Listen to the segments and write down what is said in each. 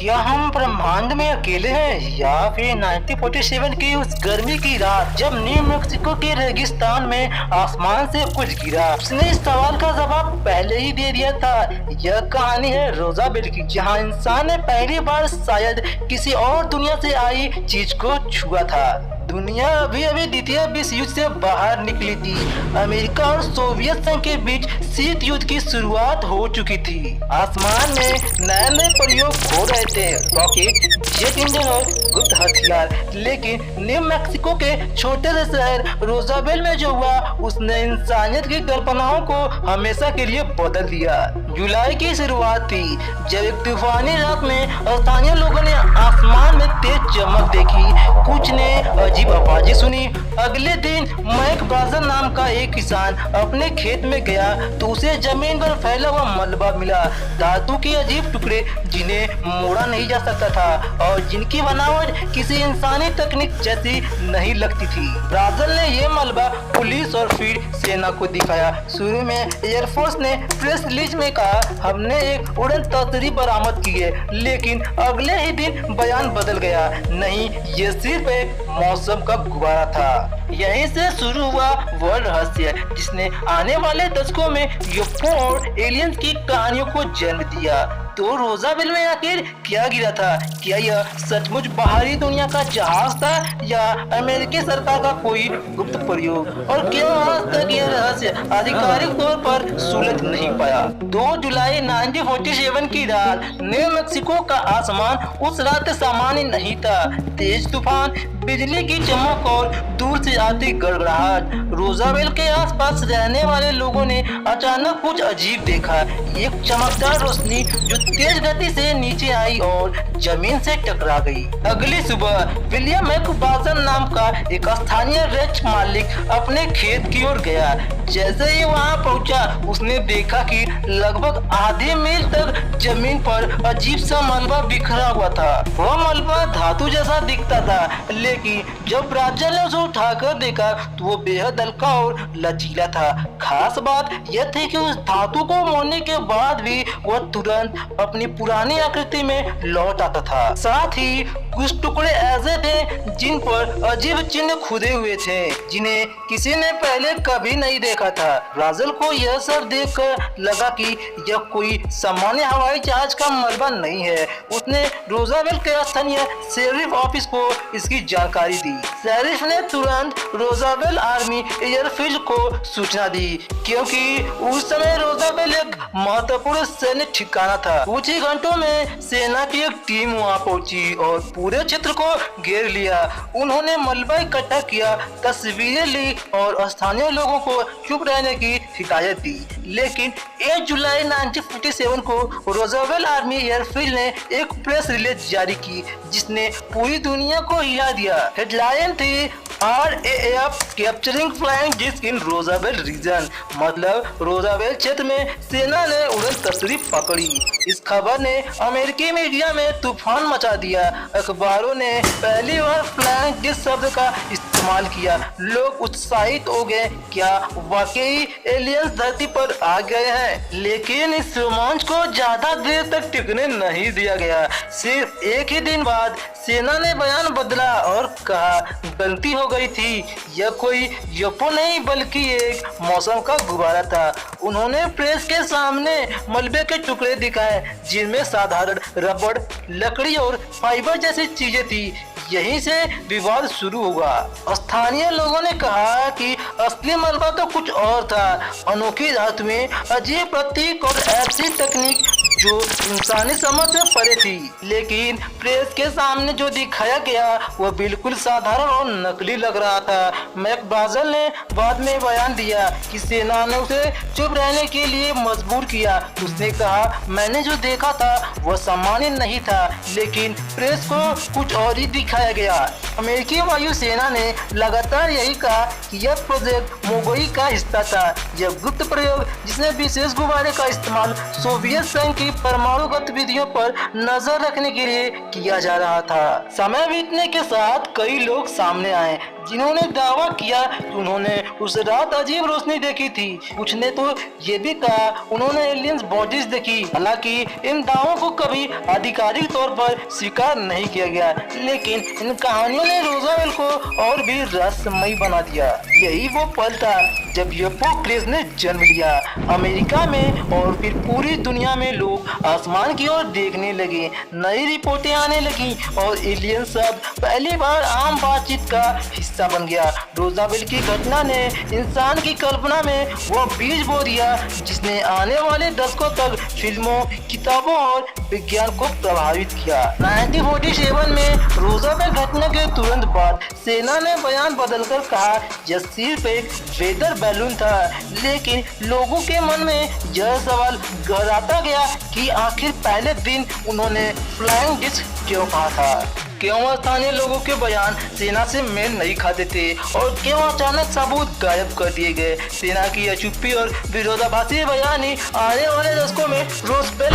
क्या हम ब्रह्मांड में अकेले हैं या फिर 1947 की उस गर्मी की रात जब न्यू मैक्सिको के रेगिस्तान में आसमान से कुछ गिरा? उसने इस सवाल का जवाब पहले ही दे दिया था। यह कहानी है रोजाबेल की, जहां इंसान ने पहली बार शायद किसी और दुनिया से आई चीज को छुआ था। दुनिया अभी अभी द्वितीय विश्व युद्ध से बाहर निकली थी। अमेरिका और सोवियत संघ के बीच शीत युद्ध की शुरुआत हो चुकी थी। आसमान में नए नए प्रयोग हो रहे थे, रॉकेट, जेट इंजन और गुप्त हथियार। लेकिन न्यू मैक्सिको के छोटे से शहर रोजाबेल में जो हुआ, उसने इंसानियत की कल्पनाओं को हमेशा के लिए बदल दिया। जुलाई की शुरुआत थी जब एक तूफानी रात में स्थानीय लोगों ने आसमान में तेज चमक देखी। कुछ ने अजीब आवाजें सुनी। अगले दिन मैक ब्राजर नाम का एक किसान अपने खेत में गया तो उसे जमीन पर फैला हुआ मलबा मिला, धातु के अजीब टुकड़े जिन्हें मोड़ा नहीं जा सकता था और जिनकी बनावट किसी इंसानी तकनीक जैसी नहीं लगती थी। ब्राजर ने यह मलबा पुलिस और फिर सेना को दिखाया। शुरू में एयरफोर्स ने प्रेस रिलीज में कहा, हमने एक उड़न तस्वीर बरामद की है, लेकिन अगले ही दिन बयान बदल गया। नहीं, ये सिर्फ एक मौसम का गुब्बारा था। यहीं से शुरू हुआ वह रहस्य जिसने आने वाले दशकों में यूएफओ और एलियंस की कहानियों को जन्म दिया। तो रोजाबेल में आखिर क्या गिरा था? क्या यह सचमुच बाहरी दुनिया का जहाज था या अमेरिकी सरकार का कोई गुप्त प्रयोग? और क्या आज तक यह रहस्य आधिकारिक तौर पर सुलझ नहीं पाया? 2 जुलाई 1947 की रात न्यू मैक्सिको का आसमान उस रात सामान्य नहीं था। तेज तूफान, बिजली की चमक और दूर से आती गड़गड़ाहट। रोजाबेल के आसपास रहने वाले लोगों ने अचानक कुछ अजीब देखा। एक चमकदार रोशनी जो तेज गति से नीचे आई और जमीन से टकरा गई। अगली सुबह विलियम मैकब्राजर नाम का एक स्थानीय रेंच मालिक अपने खेत की ओर गया। जैसे ही वहां पहुंचा, उसने देखा कि लगभग आधे मील तक जमीन पर अजीब सा मलबा बिखरा हुआ था। वह मलबा धातु जैसा दिखता था, लेकिन जब ब्राजर ने उसे उठाकर देखा तो वो बेहद हल्का और लचीला था। खास बात यह थी कि उस धातु को मोड़ने के बाद भी वह तुरंत अपनी पुरानी आकृति में लौट आता था। साथ ही कुछ टुकड़े ऐसे थे जिन पर अजीब चिन्ह खुदे हुए थे, जिन्हें किसी ने पहले कभी नहीं देखा था। ब्राजर को यह सब देखकर लगा कि यह कोई सामान्य हवाई जहाज का मलबा नहीं है। उसने रोजाबेल के स्थानीय शेरिफ ऑफिस को इसकी जानकारी दी। शेरिफ ने तुरंत रोजाबेल आर्मी एयरफील्ड को सूचना दी, क्योंकि उस समय रोजाबेल एक महत्वपूर्ण सैन्य ठिकाना था। कुछ ही घंटों में सेना की एक टीम वहां पहुंची और पूरे क्षेत्र को घेर लिया। उन्होंने मलबा इकट्ठा किया, तस्वीरें ली और स्थानीय लोगों को चुप रहने की हिदायत दी। लेकिन 1 जुलाई 1947 को रोजाबेल आर्मी एयरफील्ड ने एक प्रेस रिलीज जारी की, जिसने पूरी दुनिया को हिला दिया। हेडलाइन थी, RAF कैप्चरिंग फ्लाइंग डिस्क इन रोजाबेल रीजन, मतलब रोजाबेल क्षेत्र में सेना ने उड़न तस्वीर पकड़ी। इस खबर ने अमेरिकी मीडिया में तूफान मचा दिया। अखबारों ने पहली बार फ्लाइंग डिस्क शब्द का इस्तेमाल किया। लोग उत्साहित हो गए, क्या वाकई एलियंस धरती पर आ गए हैं? लेकिन इस रोमांच को ज्यादा देर तक टिकने नहीं दिया गया। सिर्फ एक ही दिन बाद सेना ने बयान बदला और कहा, गलती हो गई थी, यह कोई यूएफओ नहीं बल्कि एक मौसम का गुब्बारा था। उन्होंने प्रेस के सामने मलबे के टुकड़े दिखाए, जिनमें साधारण रबड़, लकड़ी और फाइबर जैसी चीजें थी। यहीं से विवाद शुरू हुआ। स्थानीय लोगों ने कहा कि असली मलबा तो कुछ और था, अनोखी धातुएं, अजीब प्रतीक और ऐसी तकनीक जो इंसानी समझ से परे थी। लेकिन प्रेस के सामने जो दिखाया गया वह बिल्कुल साधारण और नकली लग रहा था। मैकब्राजर ने बाद में बयान दिया कि सेना ने उसे चुप रहने के लिए मजबूर किया। उसने कहा, मैंने जो देखा था वह सामान्य नहीं था, लेकिन प्रेस को कुछ और ही दिखाया गया। अमेरिकी वायुसेना ने लगातार यही कहा कि यह प्रोजेक्ट मोगोई का हिस्सा था। यह गुप्त प्रयोग जिसने विशेष गुब्बारे का इस्तेमाल सोवियत संघ की परमाणु गतिविधियों पर नजर रखने के लिए किया जा रहा था। समय बीतने के साथ कई लोग सामने आए जिन्होंने दावा किया कि उन्होंने उस रात अजीब रोशनी देखी थी। कुछ ने तो ये भी कहा उन्होंने एलियंस बॉडीज देखी। हालांकि इन दावों को कभी आधिकारिक तौर पर स्वीकार नहीं किया गया, लेकिन इन कहानियों ने रोज़वेल को और भी रहस्यमयी बना दिया। यही वो पल था जब यूएफओ क्रेज ने जन्म लिया। अमेरिका में और फिर पूरी दुनिया में लोग आसमान की ओर देखने लगे, नई रिपोर्टें आने लगी और एलियन शब्द पहली बार आम बातचीत का हिस्सा बन गया। रोज़वेल की घटना ने इंसान की कल्पना में वो बीज बो दिया जिसने आने वाले दशकों तक फिल्मों, किताबों और विज्ञान को प्रभावित किया। 1947 में रोज़वेल घटना के तुरंत बाद सेना ने बयान बदलकर कहा यह सिर्फ एक वेदर बैलून था, लेकिन लोगों के मन में यह सवाल गहराता गया कि आखिर पहले दिन उन्होंने फ्लाइंग डिस्क क्यों कहा था। क्यों स्थानीय लोगों के बयान सेना से मेल नहीं खाते थे और क्यों अचानक सबूत गायब कर दिए गए। सेना की यह चुप्पी और विरोधाभासी बयान ही आने वाले दशकों में रोज़वेल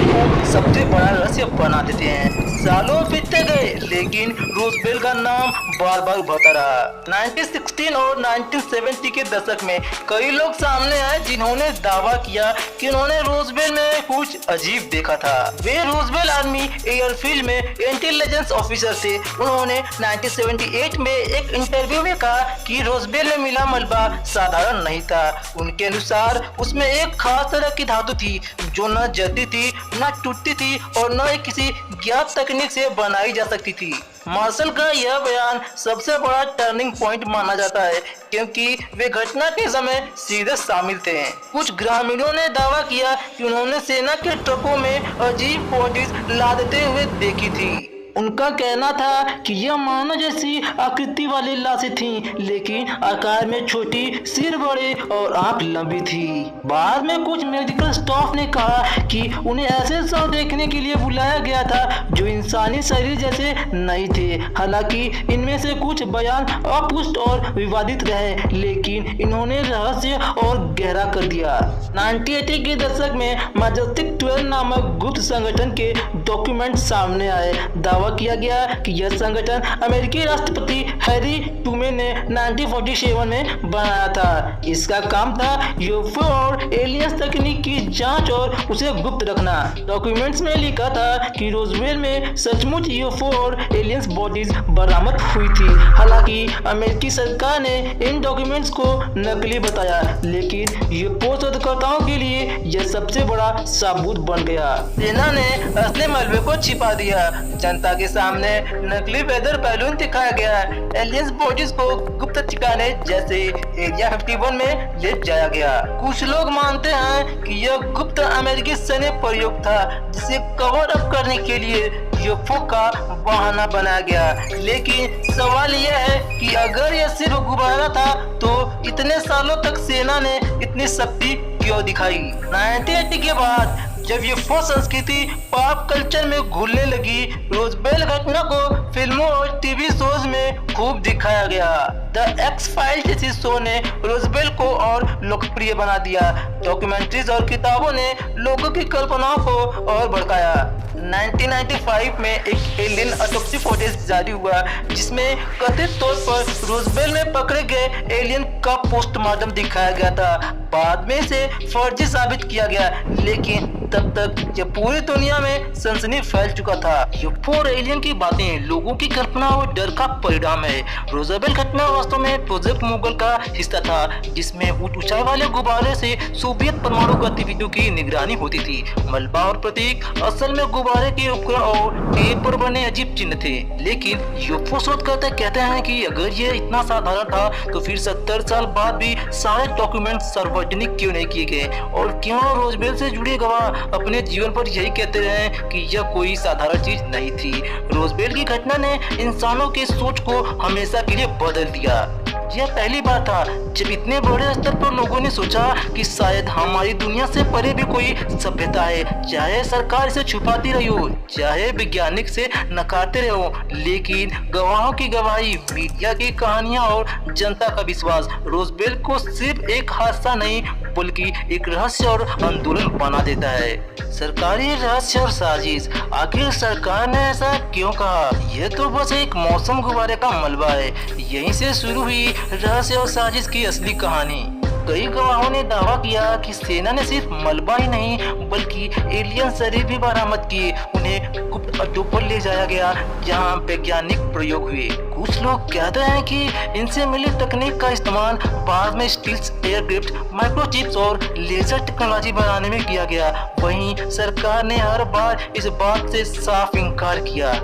को सबसे बड़ा रहस्य बना देते हैं। सालों बीतते गए लेकिन रोज़वेल का नाम बार बार उभरता रहा। 1960 और 1970 के दशक में कई लोग सामने आए जिन्होंने दावा किया कि उन्होंने रोज़वेल में कुछ अजीब देखा था। वे रोज़वेल आर्मी एयरफील्ड में इंटेलिजेंस ऑफिसर थे। उन्होंने 1978 में एक इंटरव्यू में कहा कि रोज़वेल में मिला मलबा साधारण नहीं था। उनके अनुसार उसमें एक खास तरह की धातु थी जो न जलती थी, न टूटती थी और न ही किसी ज्ञात तकनीक से बनाई जा सकती थी। मार्शल का यह बयान सबसे बड़ा टर्निंग पॉइंट माना जाता है क्योंकि वे घटना के समय सीधे शामिल थे। कुछ ग्रामीणों ने दावा किया कि उन्होंने सेना के ट्रकों में अजीब बॉडीज लादते हुए देखी थी। उनका कहना था कि यह मानव जैसी आकृति वाली लाशें थीं, लेकिन आकार में छोटी, सिर बड़े और आंख लंबी थी। बाद में कुछ मेडिकल स्टाफ ने कहा कि उन्हें ऐसे शव देखने के लिए बुलाया गया था जो इंसानी शरीर जैसे नहीं थे। हालांकि इनमें से कुछ बयान अपुष्ट और विवादित रहे, लेकिन इन्होंने रहस्य और गहरा कर दिया। 1980 के दशक में मैजेस्टिक 12 नामक गुप्त संगठन के डॉक्यूमेंट सामने आए। दावा किया गया कि यह संगठन अमेरिकी राष्ट्रपति हैरी ट्रूमैन ने 1947 में बनाया था। इसका काम था यूएफओ और एलियंस तकनीक की जांच और उसे गुप्त रखना। डॉक्यूमेंट्स में लिखा था कि रोज़वेल में सचमुच यूएफओ और एलियंस बॉडीज बरामद हुई थी। हालांकि अमेरिकी सरकार ने इन डॉक्यूमेंट्स को नकली बताया, लेकिन यूएफओ शोधकर्ताओं के लिए यह सबसे बड़ा सबूत बन गया। सेना ने असली मलबे को छिपा दिया। जनता के सामने नकली वेदर बैलून दिखाया गया। एलियंस बॉडीज को गुप्त ठिकाने जैसे एरिया 51 में ले जाया गया। कुछ लोग मानते हैं कि यह गुप्त अमेरिकी सैन्य प्रयोग था जिसे कवर अप करने के लिए यूएफओ का बहाना बनाया गया। लेकिन सवाल यह है कि अगर यह सिर्फ गुब्बारा था तो इतने सालों तक सेना ने इतनी शक्ति क्यों दिखाई। 1980 के बाद जब यूएफओ संस्कृति पॉप कल्चर में घुलने लगी, रोज़वेल घटना को फिल्मों और टीवी शोज में खूब दिखाया गया। द एक्स फाइल जैसी शो ने रोज़वेल को और लोकप्रिय बना दिया। डॉक्यूमेंट्रीज और किताबों ने लोगों की कल्पनाओं को और भड़काया। 1995 में एक एलियन ऑटोप्सी फुटेज जारी हुआ जिसमें कथित तौर पर रोज़वेल में पकड़े गए एलियन का पोस्टमार्टम दिखाया गया था। बाद में इसे फर्जी साबित किया गया, लेकिन तब तक यह पूरी दुनिया में सनसनी फैल चुका था। यूएफओ और एलियन की बातें लोगों की कल्पना और डर का परिणाम है। रोज़वेल घटना वास्तव में प्रोजेक्ट मुगल का हिस्सा था जिसमें ऊंचाई वाले गुब्बारे से सोवियत परमाणु गतिविधियों की निगरानी होती थी। मलबा और प्रतीक असल में गुब्बारे के उपग्रह और टेप पर बने अजीब चिन्ह थे, लेकिन यूएफओ शोधकर्ता कहते हैं कि अगर यह इतना साधारण था तो फिर 70 साल बाद भी सारे डॉक्यूमेंट सार्वजनिक क्यों नहीं किए गए और क्यों रोज़वेल से जुड़े गवाह अपने जीवन पर यही कहते रहे कि यह कोई साधारण चीज नहीं थी। रोज़वेल की घटना ने इंसानों की सोच को हमेशा के लिए बदल दिया। यह पहली बार था जब इतने बड़े स्तर पर लोगों ने सोचा कि शायद हमारी दुनिया से परे भी कोई सभ्यता है। चाहे सरकार इसे छुपाती रही हो, चाहे वैज्ञानिक से नकारते रहे हो, लेकिन गवाहों की गवाही, मीडिया की कहानियां और जनता का विश्वास रोज़वेल को सिर्फ एक हादसा नहीं बल्कि एक रहस्य और आंदोलन बना देता है। सरकारी रहस्य और साजिश, आखिर सरकार ने ऐसा क्यों कहा? यह तो बस एक मौसम गुब्बारे का मलबा है। यहीं से शुरू हुई रहस्य और साजिश की असली कहानी। कई गवाहों ने दावा किया कि सेना ने सिर्फ मलबा ही नहीं बल्कि एलियन शरीर भी बरामद किए। उन्हें गुप्त अड्डों पर ले जाया गया जहां वैज्ञानिक प्रयोग हुए। कुछ लोग कहते हैं कि इनसे मिली तकनीक का इस्तेमाल बाद में स्टील्स, एयरक्राफ्ट, माइक्रोचिप्स और लेजर टेक्नोलॉजी बनाने में किया गया। वहीं सरकार ने हर बार इस बात से साफ इनकार किया।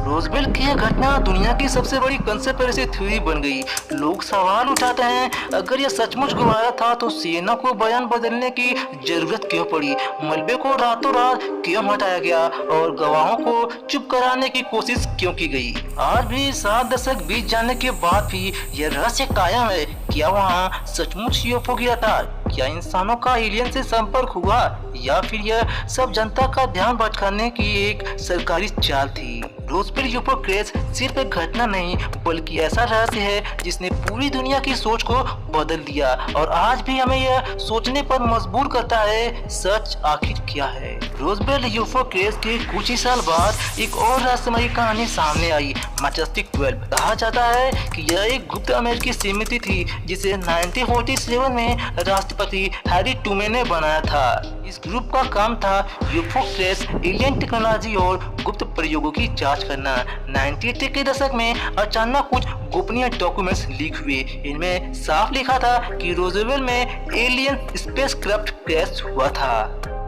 रोजवेल की यह घटना दुनिया की सबसे बड़ी कंस्पिरेसी थ्योरी बन गई। लोग सवाल उठाते हैं, अगर यह सचमुच गुब्बारा था तो सेना को बयान बदलने की जरूरत क्यों पड़ी? मलबे को रातों रात क्यों हटाया गया और गवाहों को चुप कराने की कोशिश क्यों की गई? आज भी 7 दशक बीत जाने के बाद भी यह रहस्य कायम है। क्या वहाँ सचमुच यूएफओ गिरा था? क्या इंसानों का एलियन से संपर्क हुआ या फिर यह सब जनता का ध्यान भटकाने की एक सरकारी चाल थी? रोजवेल यूएफओ क्रैश सिर्फ एक घटना नहीं बल्कि ऐसा रहस्य है जिसने पूरी दुनिया की सोच को बदल दिया और आज भी हमें यह सोचने पर मजबूर करता है, सच आखिर क्या है? रोजवेल यूएफओ क्रैश के कुछ ही साल बाद एक और रहस्यमयी कहानी सामने आई, मैजेस्टिक 12। कहा जाता है कि यह एक गुप्त अमेरिकी समिति थी जिसे 1947 में राष्ट्रपति हैरी ट्रूमैन ने बनाया था। इस ग्रुप का काम था यूएफओ क्रैश, एलियन टेक्नोलॉजी और गुप्त प्रयोगों की जांच करना। 1980 के दशक में अचानक कुछ गोपनीय डॉक्यूमेंट्स लीक हुए। इनमें साफ लिखा था कि रोजवेल में एलियन स्पेसक्राफ्ट क्रैश हुआ था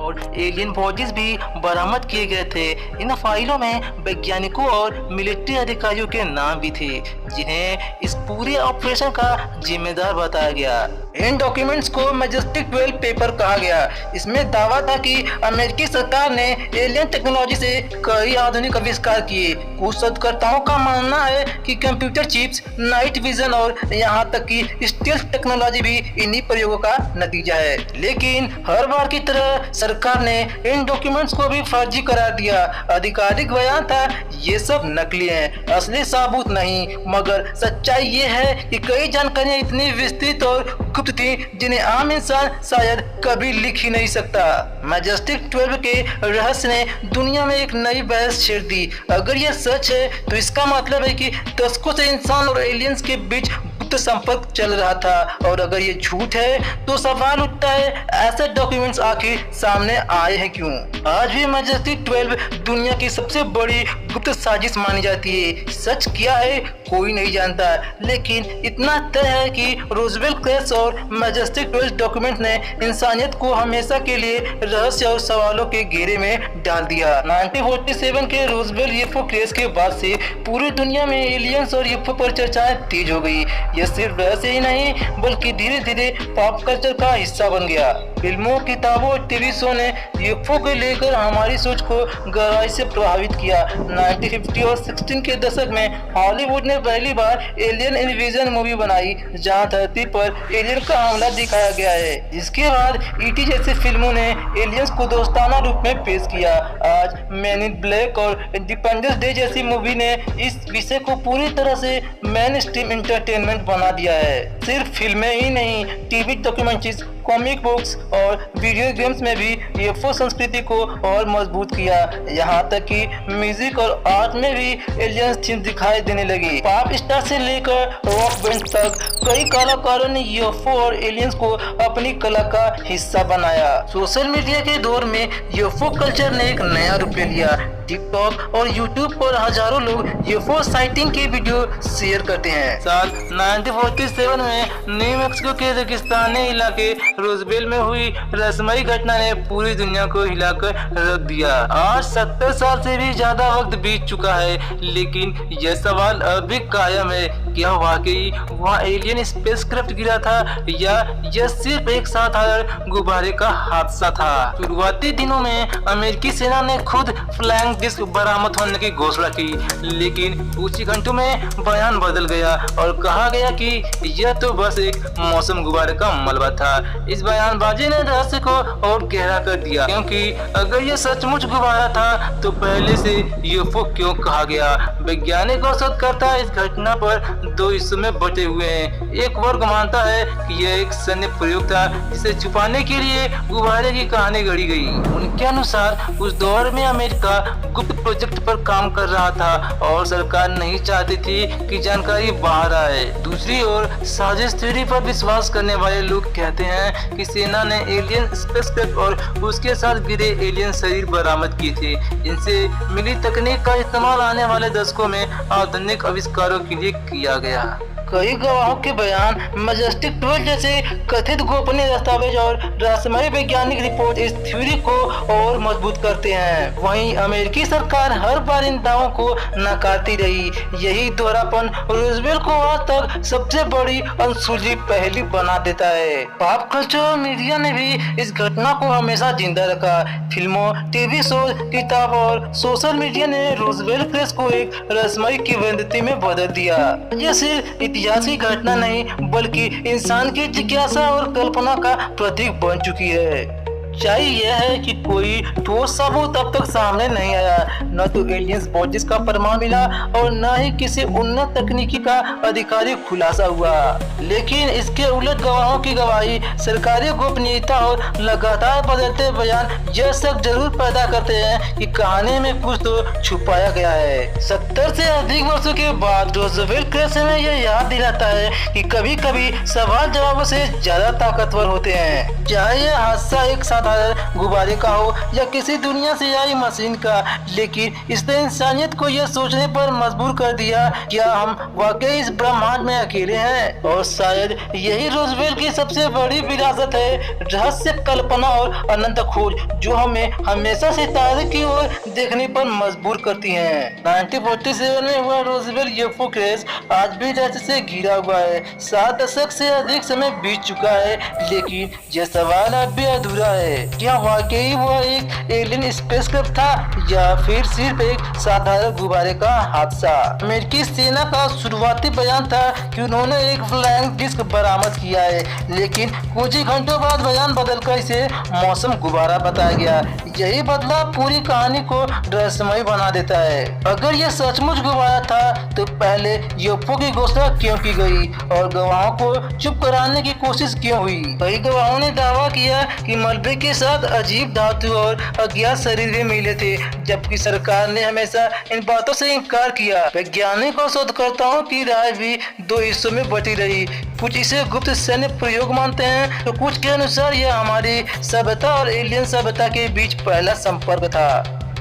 और एलियन बॉडीज भी बरामद किए गए थे। इन फाइलों में वैज्ञानिकों और मिलिट्री अधिकारियों के नाम भी थे जिन्हें इस पूरे ऑपरेशन का जिम्मेदार बताया गया। इन डॉक्यूमेंट्स को मैजेस्टिक 12 पेपर कहा गया। इसमें दावा था कि अमेरिकी सरकार ने एलियन टेक्नोलॉजी से कई आधुनिक आविष्कार किए। कुछ शोधकर्ताओं का मानना है कि कंप्यूटर चिप्स, नाइट विजन और यहाँ तक कि स्टील्थ टेक्नोलॉजी भी इन्हीं प्रयोगों का नतीजा है। लेकिन हर बार की तरह सरकार ने इन डॉक्यूमेंट्स को भी फर्जी करार दिया। आधिकारिक बयान था ये सब नकली हैं, असली सबूत नहीं। मगर सच्चाई ये है कि कई जानकारियां इतनी विस्तृत और गुप्त थी जिन्हें आम इंसान शायद कभी लिख ही नहीं सकता। मैजेस्टिक 12 के रहस्य ने दुनिया में एक नई बहस छेड़ दी। अगर ये सच है तो इसका मतलब है कि दशकों से इंसान और एलियंस के बीच संपर्क चल रहा था और अगर ये झूठ है तो सवाल उठता है ऐसे डॉक्यूमेंट्स आखिर सामने आए हैं क्यों? आज भी मैजेस्टिक 12 दुनिया की सबसे बड़ी गुप्त साजिश मानी जाती है। सच क्या है कोई नहीं जानता, लेकिन इतना तय है कि रोजवेल क्रैश और मैजेस्टिक 12 डॉक्यूमेंट ने इंसानियत को हमेशा के लिए रहस्य और सवालों के घेरे में डाल दिया। 1947 के रोजवेल यूएफओ क्रैश के बाद से पूरी दुनिया में एलियंस और यूएफओ पर चर्चाएं तेज हो गई। यह सिर्फ वैसे ही नहीं बल्कि धीरे धीरे पॉप कल्चर का हिस्सा बन गया। फिल्मों, किताबों और टीवी शो ने यूएफओ को लेकर हमारी सोच को गहराई से प्रभावित किया। 1950 और 60 के दशक में हॉलीवुड ने पहली बार एलियन इन्वेजन मूवी बनाई जहां धरती पर एलियन का हमला दिखाया गया है। इसके बाद ईटी जैसी फिल्मों ने एलियंस को दोस्ताना रूप में पेश किया। आज मैन इन ब्लैक और इंडिपेंडेंस डे जैसी मूवी ने इस विषय को पूरी तरह से मेन स्ट्रीम एंटरटेनमेंट बना दिया है। सिर्फ फिल्में ही नहीं, टीवी डॉक्यूमेंट्रीज, कॉमिक बुक्स और वीडियो गेम्स में भी यूएफओ संस्कृति को और मजबूत किया। यहाँ तक कि म्यूजिक और आर्ट में भी एलियंस थीम दिखाई देने लगी। पॉप स्टार से लेकर रॉक बैंड तक कई कलाकारों ने यूएफओ और एलियंस को अपनी कला का हिस्सा बनाया। सोशल मीडिया के दौर में यूएफओ कल्चर ने एक नया रूप ले लिया। टिकटॉक और यूट्यूब पर हजारों लोग यूएफओ साइटिंग के वीडियो शेयर करते हैं। साल 1947 में न्यू मैक्सिको के रेगिस्तानी इलाके रोजवेल में हुई रहस्यमयी घटना ने पूरी दुनिया को हिलाकर रख दिया। आज 70 साल से भी ज्यादा वक्त बीत चुका है, लेकिन यह सवाल अब भी कायम है, क्या वाकई वहाँ एलियन स्पेसक्राफ्ट गिरा था या यह सिर्फ एक साधारण गुब्बारे का हादसा था? शुरुआती दिनों में अमेरिकी सेना ने खुद फ्लाइंग डिस्क बरामद होने की घोषणा की, लेकिन कुछ ही घंटों में बयान बदल गया और कहा गया कि यह तो बस एक मौसम गुब्बारे का मलबा था। इस बयानबाजी ने रहस्य को और गहरा कर दिया, क्योंकि अगर यह सचमुच गुब्बारा था तो पहले से यूएफओ क्यों कहा गया? वैज्ञानिक और शोधकर्ता इस घटना पर दो हिस्सों में बटे हुए हैं। एक वर्ग मानता है कि यह एक सैन्य प्रयोग था जिसे छुपाने के लिए गुब्बारे की कहानी गढ़ी गई। उनके अनुसार उस दौर में अमेरिका गुप्त प्रोजेक्ट पर काम कर रहा था और सरकार नहीं चाहती थी कि जानकारी बाहर आए। दूसरी ओर साजिश थ्योरी पर विश्वास करने वाले लोग कहते हैं कि सेना ने एलियन स्पेसक्राफ्ट और उसके साथ गिरे एलियन शरीर बरामद किए थे। इनसे मिली तकनीक का इस्तेमाल आने वाले दशकों में आधुनिक आविष्कारों के लिए किया गया। कई गवाहों के बयान मैजेस्टिक 12 जैसे कथित गोपनीय दस्तावेज और रहस्यमय वैज्ञानिक रिपोर्ट इस थ्योरी को और मजबूत करते हैं। वहीं अमेरिकी सरकार हर बार इन दावों को नकारती रही। यही दोहरापन रूजवेल्ट को आज तक सबसे बड़ी अनसुलझी पहेली बना देता है। पॉप कल्चर और मीडिया ने भी इस घटना को हमेशा जिंदा रखा। फिल्मों, टीवी शो, किताब और सोशल मीडिया ने रूजवेल्ट केस को एक रहस्यमय किंवदंती में बदल दिया। ये सिर्फ इतिहास की घटना नहीं बल्कि इंसान की जिज्ञासा और कल्पना का प्रतीक बन चुकी है। सच्चाई यह है कि कोई ठोस सबूत अब तक सामने नहीं आया। न तो एलियंस बॉडीज का प्रमाण मिला और न ही किसी उन्नत तकनीकी का आधिकारिक खुलासा हुआ। लेकिन इसके उलट गवाहों की गवाही, सरकारी गोपनीयता और लगातार बदलते बयान यह शक जरूर पैदा करते हैं कि कहानी में कुछ तो छुपाया गया है। 70 से अधिक वर्षों के बाद रूजवेल्ट केस में यह याद दिलाता है कि कभी कभी सवाल जवाबों से ज्यादा ताकतवर होते हैं। चाहे यह हादसा एक साधारण गुब्बारे का हो या किसी दुनिया से आई मशीन का, लेकिन इसने इंसानियत को यह सोचने पर मजबूर कर दिया क्या हम वाकई इस ब्रह्मांड में अकेले हैं। और शायद यही रूजवेल्ट की सबसे बड़ी विरासत है, रहस्य, कल्पना और अनंत खोज, जो हमें हमेशा सितारे की ओर देखने पर मजबूर करती है। 1947 में हुआ रूजवेल्ट यूएफओ क्रेश आज भी रहस्य से घिरा हुआ है। 7 दशक से अधिक समय बीत चुका है, लेकिन यह सवाल अब भी अधूरा है। क्या वाकई वह एक एलियन स्पेसक्राफ्ट था या फिर सिर्फ एक साधारण गुब्बारे का हादसा। अमेरिकी सेना का शुरुआती बयान था कि उन्होंने एक फ्लाइंग डिस्क बरामद किया है, लेकिन कुछ ही घंटों बाद बयान बदलकर इसे मौसम गुब्बारा बताया गया। यही बदलाव पूरी कहानी को रहस्यमय बना देता है। अगर यह सचमुच गुब्बारा था तो पहले यूएफओ की घोषणा क्यों की गई और गवाहों को चुप कराने की कोशिश क्यों हुई। कई गवाहों ने दावा किया कि मलबे के साथ अजीब धातु और अज्ञात शरीर भी मिले थे, जबकि सरकार ने हमेशा इन बातों से इनकार किया। वैज्ञानिक और शोधकर्ताओं की राय भी दो हिस्सों में बटी रही। कुछ इसे गुप्त सैन्य प्रयोग मानते हैं तो कुछ के अनुसार यह हमारी सभ्यता और एलियन सभ्यता के बीच पहला संपर्क था।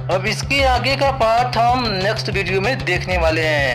अब इसके आगे का पार्ट हम नेक्स्ट वीडियो में देखने वाले हैं।